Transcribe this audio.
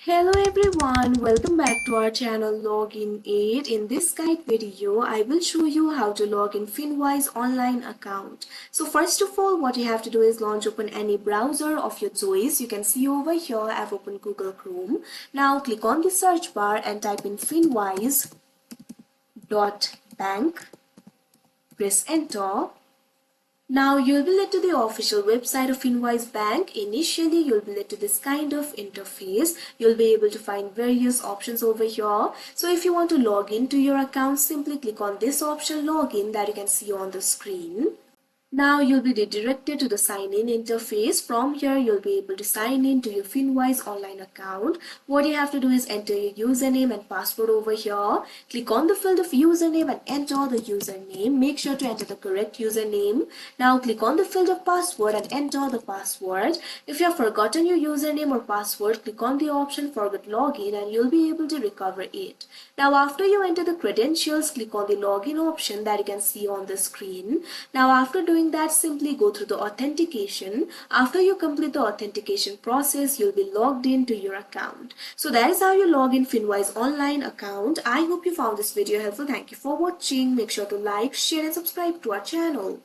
Hello everyone, welcome back to our channel Login 8. In this guide video, I will show you how to log in Finwise online account. So first of all, what you have to do is launch open any browser of your choice. You can see over here I've opened Google Chrome. Now click on the search bar and type in finwise.bank. Press enter. Now you'll be led to the official website of Finwise Bank. Initially, you'll be led to this kind of interface. You'll be able to find various options over here. So if you want to log into your account, simply click on this option login that you can see on the screen. Now you'll be redirected to the sign in interface. From here you'll be able to sign in to your Finwise online account. What you have to do is enter your username and password over here. Click on the field of username and enter the username. Make sure to enter the correct username. Now click on the field of password and enter the password. If you have forgotten your username or password, click on the option forget login and you'll be able to recover it. Now after you enter the credentials, click on the login option that you can see on the screen. Now after doing that, simply go through the authentication. After you complete the authentication process, you'll be logged into your account. So that is how you log in Finwise online account. I hope you found this video helpful. Thank you for watching. Make sure to like, share and subscribe to our channel.